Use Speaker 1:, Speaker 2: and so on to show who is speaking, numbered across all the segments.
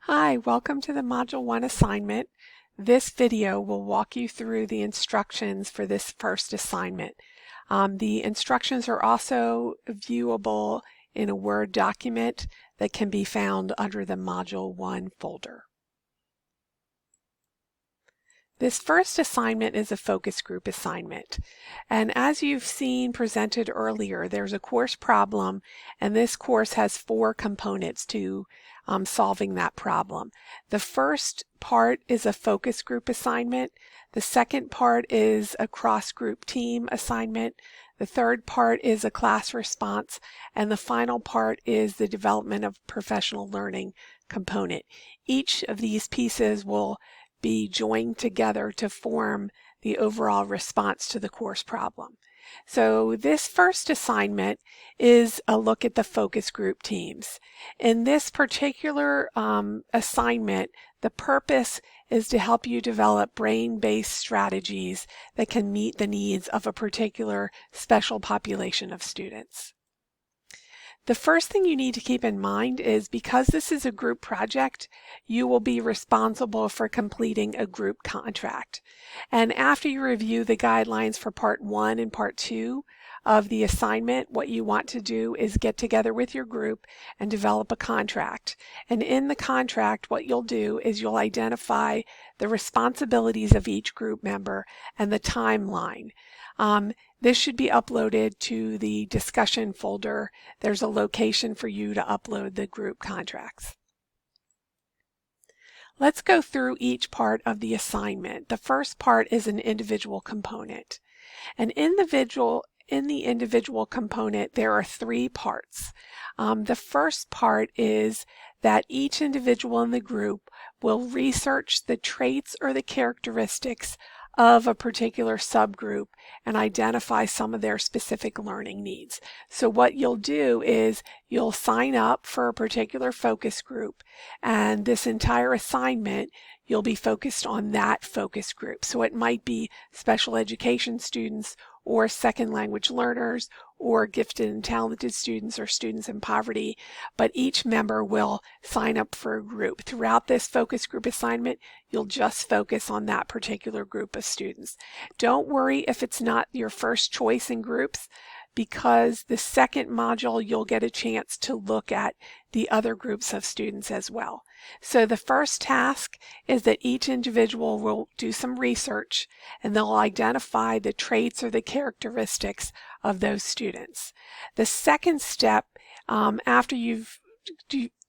Speaker 1: Hi, welcome to the Module 1 assignment. This video will walk you through the instructions for this first assignment. The instructions are also viewable in a Word document that can be found under the Module 1 folder. This first assignment is a focus group assignment. And as you've seen presented earlier, there's a course problem, and this course has 4 components to solving that problem. The first part is a focus group assignment. The second part is a cross-group team assignment. The third part is a class response, and the final part is the development of professional learning component. Each of these pieces will be joined together to form the overall response to the course problem. So this first assignment is a look at the focus group teams. In this particular assignment, the purpose is to help you develop brain-based strategies that can meet the needs of a particular special population of students. The first thing you need to keep in mind is because this is a group project, you will be responsible for completing a group contract. And after you review the guidelines for Part 1 and Part 2 of the assignment, what you want to do is get together with your group and develop a contract. And in the contract, what you'll do is you'll identify the responsibilities of each group member and the timeline. This should be uploaded to the discussion folder. There's a location for you to upload the group contracts. Let's go through each part of the assignment. The first part is an individual component. In the individual component, there are 3 parts. The first part is that each individual in the group will research the traits or the characteristics of a particular subgroup and identify some of their specific learning needs. So what you'll do is you'll sign up for a particular focus group, and this entire assignment you'll be focused on that focus group. So it might be special education students or second language learners or gifted and talented students or students in poverty, but each member will sign up for a group. Throughout this focus group assignment, you'll just focus on that particular group of students. Don't worry if it's not your first choice in groups, because the second module you'll get a chance to look at the other groups of students as well. So the first task is that each individual will do some research and they'll identify the traits or the characteristics of those students. The second step, after you've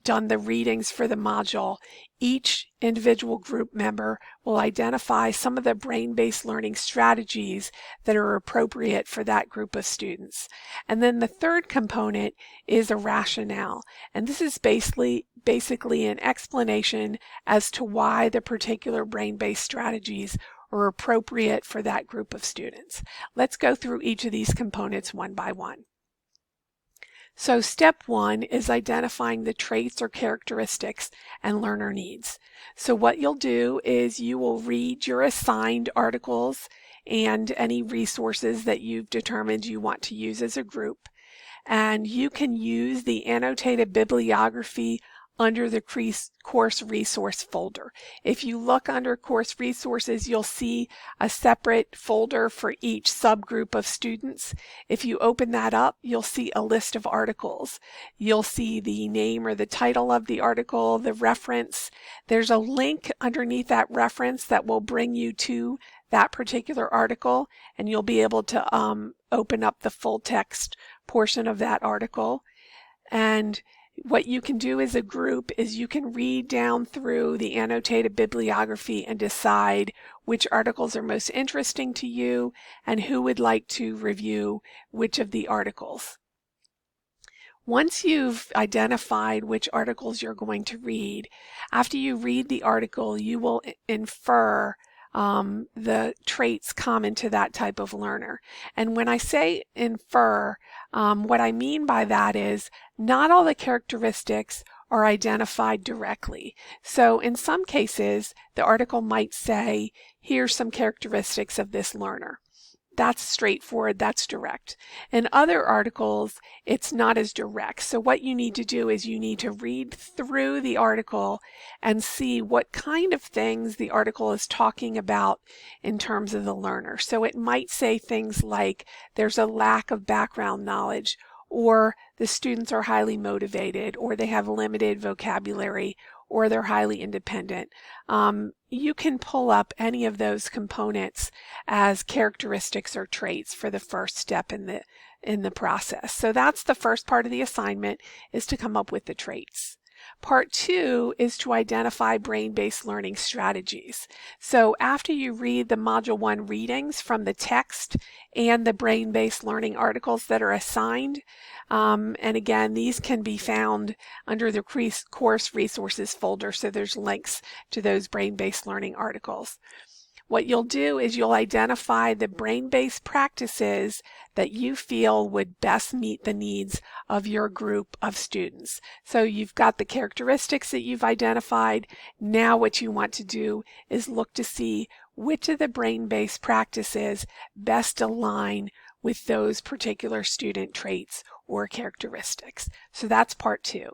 Speaker 1: done the readings for the module, each individual group member will identify some of the brain-based learning strategies that are appropriate for that group of students. And then the third component is a rationale. And this is basically an explanation as to why the particular brain-based strategies are appropriate for that group of students. Let's go through each of these components one by one. So step 1 is identifying the traits or characteristics and learner needs. So what you'll do is you will read your assigned articles and any resources that you've determined you want to use as a group. And you can use the annotated bibliography under the course resource folder. If you look under course resources, you'll see a separate folder for each subgroup of students. If you open that up, you'll see a list of articles. You'll see the name or the title of the article, the reference. There's a link underneath that reference that will bring you to that particular article, and you'll be able to open up the full text portion of that article. And what you can do as a group is you can read down through the annotated bibliography and decide which articles are most interesting to you and who would like to review which of the articles. Once you've identified which articles you're going to read, after you read the article, you will infer the traits common to that type of learner. And when I say infer, what I mean by that is not all the characteristics are identified directly. So in some cases, the article might say, here's some characteristics of this learner. that's straightforward, that's direct. In other articles, it's not as direct. So what you need to do is you need to read through the article and see what kind of things the article is talking about in terms of the learner. So it might say things like there's a lack of background knowledge, or the students are highly motivated, or they have limited vocabulary, or they're highly independent. You can pull up any of those components as characteristics or traits for the first step in the process. So that's the first part of the assignment, is to come up with the traits. Part 2 is to identify brain-based learning strategies. So after you read the Module 1 readings from the text and the brain-based learning articles that are assigned, and again, these can be found under the course resources folder, so there's links to those brain-based learning articles. What you'll do is you'll identify the brain-based practices that you feel would best meet the needs of your group of students. So you've got the characteristics that you've identified. Now what you want to do is look to see which of the brain-based practices best align with those particular student traits or characteristics. So that's part 2.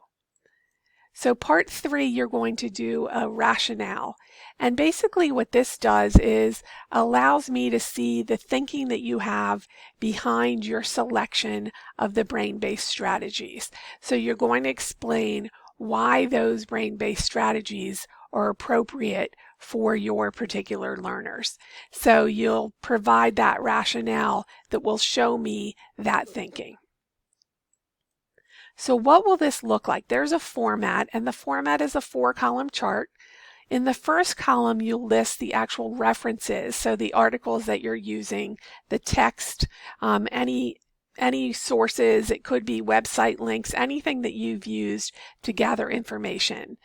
Speaker 1: So part 3, you're going to do a rationale. And basically what this does is allows me to see the thinking that you have behind your selection of the brain-based strategies. So you're going to explain why those brain-based strategies are appropriate for your particular learners. So you'll provide that rationale that will show me that thinking. So what will this look like? There's a format, and the format is a 4-column chart. In the first column, you'll list the actual references, so the articles that you're using, the text, any sources, it could be website links, anything that you've used to gather information.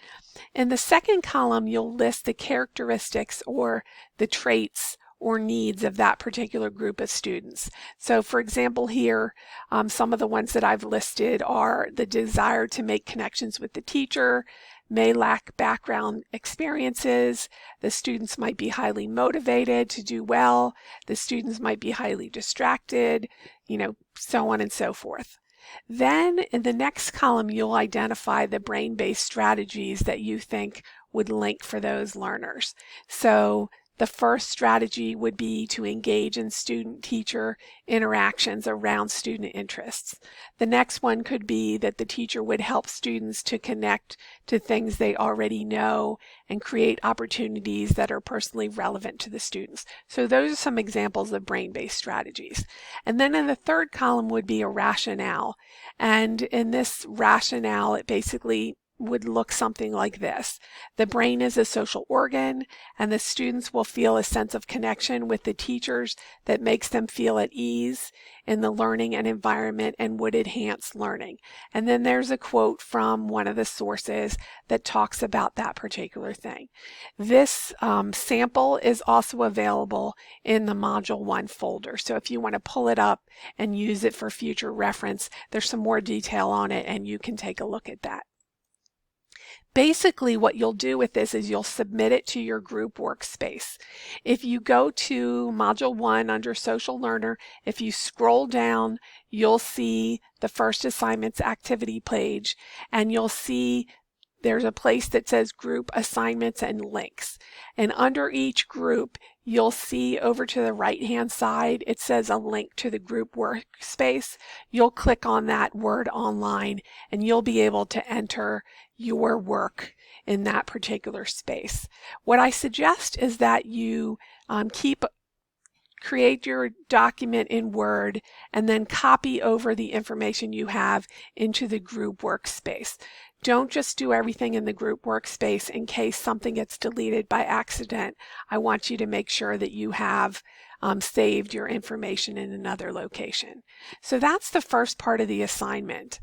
Speaker 1: In the second column, you'll list the characteristics or the traits or needs of that particular group of students. So for example here, some of the ones that I've listed are the desire to make connections with the teacher, may lack background experiences, the students might be highly motivated to do well, the students might be highly distracted, so on and so forth. Then in the next column, you'll identify the brain-based strategies that you think would link for those learners. So the first strategy would be to engage in student-teacher interactions around student interests. The next one could be that the teacher would help students to connect to things they already know and create opportunities that are personally relevant to the students. So those are some examples of brain-based strategies. And then in the third column would be a rationale. And in this rationale, it basically would look something like this. The brain is a social organ, and the students will feel a sense of connection with the teachers that makes them feel at ease in the learning and environment and would enhance learning. And then there's a quote from one of the sources that talks about that particular thing. This sample is also available in the Module 1 folder. So if you want to pull it up and use it for future reference, there's some more detail on it and you can take a look at that. Basically, what you'll do with this is you'll submit it to your group workspace. If you go to Module 1 under Social Learner, if you scroll down, you'll see the first assignments activity page, and you'll see there's a place that says Group Assignments and Links. And under each group, you'll see over to the right-hand side, it says a link to the group workspace. You'll click on that word online, and you'll be able to enter your work in that particular space. What I suggest is that you create your document in Word and then copy over the information you have into the group workspace. Don't just do everything in the group workspace in case something gets deleted by accident. I want you to make sure that you have saved your information in another location. So that's the first part of the assignment.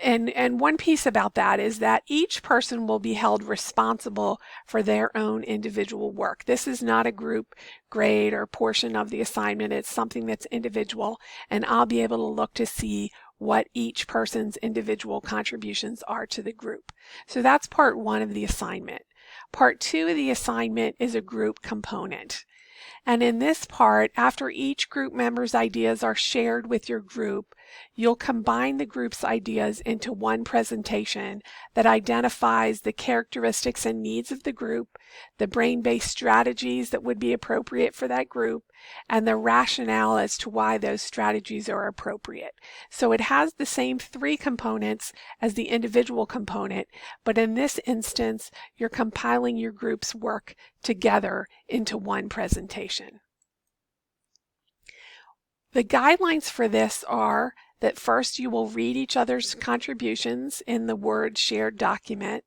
Speaker 1: And one piece about that is that each person will be held responsible for their own individual work. This is not a group grade or portion of the assignment. It's something that's individual, and I'll be able to look to see what each person's individual contributions are to the group. So that's part 1 of the assignment. Part 2 of the assignment is a group component. And in this part, after each group member's ideas are shared with your group, you'll combine the group's ideas into one presentation that identifies the characteristics and needs of the group, the brain-based strategies that would be appropriate for that group, and the rationale as to why those strategies are appropriate. So it has the same three components as the individual component, but in this instance, you're compiling your group's work together into one presentation. The guidelines for this are that first you will read each other's contributions in the Word shared document.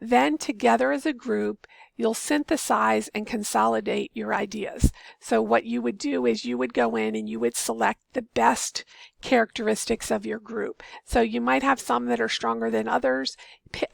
Speaker 1: Then together as a group, you'll synthesize and consolidate your ideas. So what you would do is you would go in and you would select the best characteristics of your group. So you might have some that are stronger than others.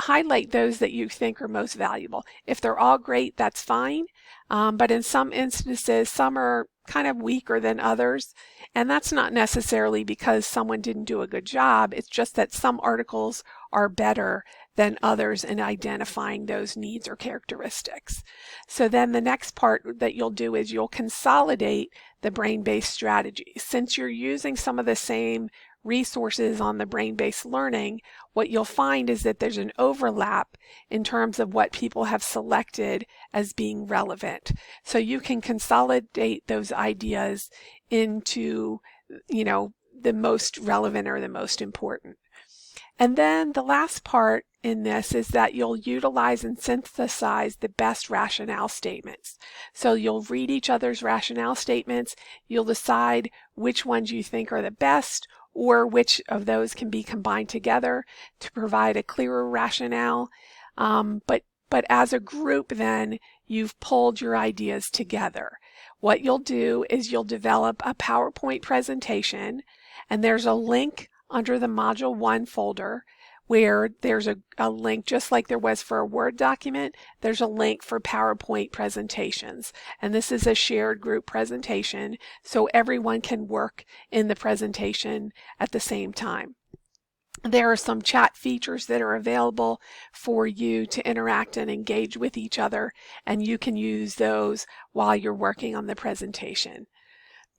Speaker 1: Highlight those that you think are most valuable. If they're all great, that's fine. But in some instances, some are kind of weaker than others. And that's not necessarily because someone didn't do a good job. It's just that some articles are better than others in identifying those needs or characteristics. So then the next part that you'll do is you'll consolidate the brain-based strategies. Since you're using some of the same resources on the brain-based learning, what you'll find is that there's an overlap in terms of what people have selected as being relevant. So you can consolidate those ideas into, the most relevant or the most important. And then the last part in this is that you'll utilize and synthesize the best rationale statements. So you'll read each other's rationale statements, you'll decide which ones you think are the best or which of those can be combined together to provide a clearer rationale. But as a group then, you've pulled your ideas together. What you'll do is you'll develop a PowerPoint presentation, and there's a link under the Module 1 folder where there's a link, just like there was for a Word document, there's a link for PowerPoint presentations. And this is a shared group presentation, so everyone can work in the presentation at the same time. There are some chat features that are available for you to interact and engage with each other, and you can use those while you're working on the presentation.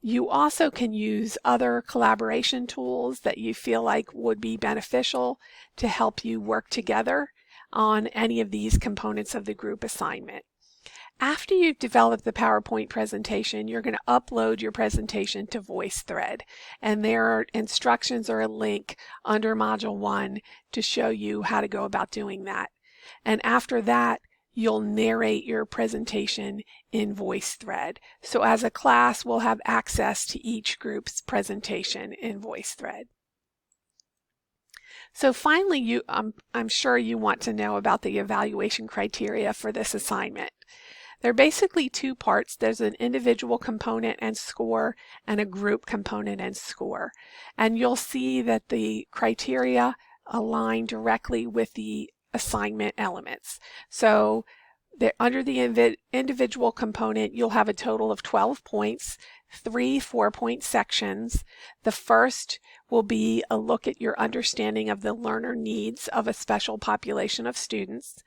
Speaker 1: You also can use other collaboration tools that you feel like would be beneficial to help you work together on any of these components of the group assignment. After you've developed the PowerPoint presentation, you're going to upload your presentation to VoiceThread, and there are instructions or a link under Module 1 to show you how to go about doing that. And after that, you'll narrate your presentation in VoiceThread. So as a class, we'll have access to each group's presentation in VoiceThread. So finally, I'm sure you want to know about the evaluation criteria for this assignment. There are basically two parts. There's an individual component and score and a group component and score. And you'll see that the criteria align directly with the assignment elements. So under the individual component, you'll have a total of 12 points, 3 4-point sections. The first will be a look at your understanding of the learner needs of a special population of students.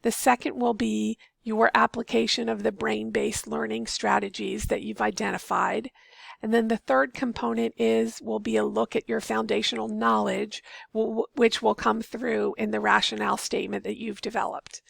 Speaker 1: The second will be your application of the brain-based learning strategies that you've identified. And then the third component will be a look at your foundational knowledge, which will come through in the rationale statement that you've developed.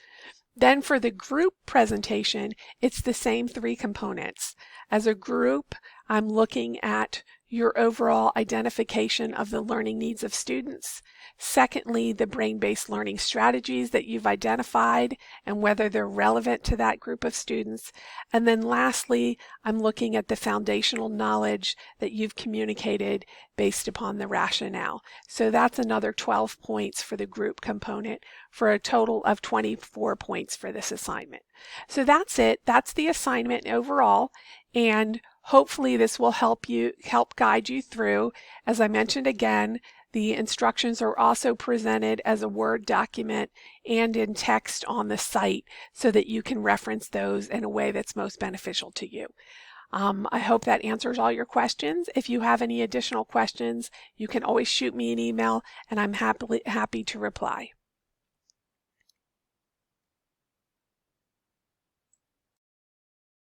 Speaker 1: Then for the group presentation, it's the same three components. As a group, I'm looking at your overall identification of the learning needs of students. Secondly, the brain-based learning strategies that you've identified and whether they're relevant to that group of students. And then lastly, I'm looking at the foundational knowledge that you've communicated based upon the rationale. So that's another 12 points for the group component for a total of 24 points for this assignment. So that's it. That's the assignment overall. And hopefully this will help guide you through. As I mentioned again, the instructions are also presented as a Word document and in text on the site so that you can reference those in a way that's most beneficial to you. I hope that answers all your questions. If you have any additional questions, you can always shoot me an email and I'm happy to reply.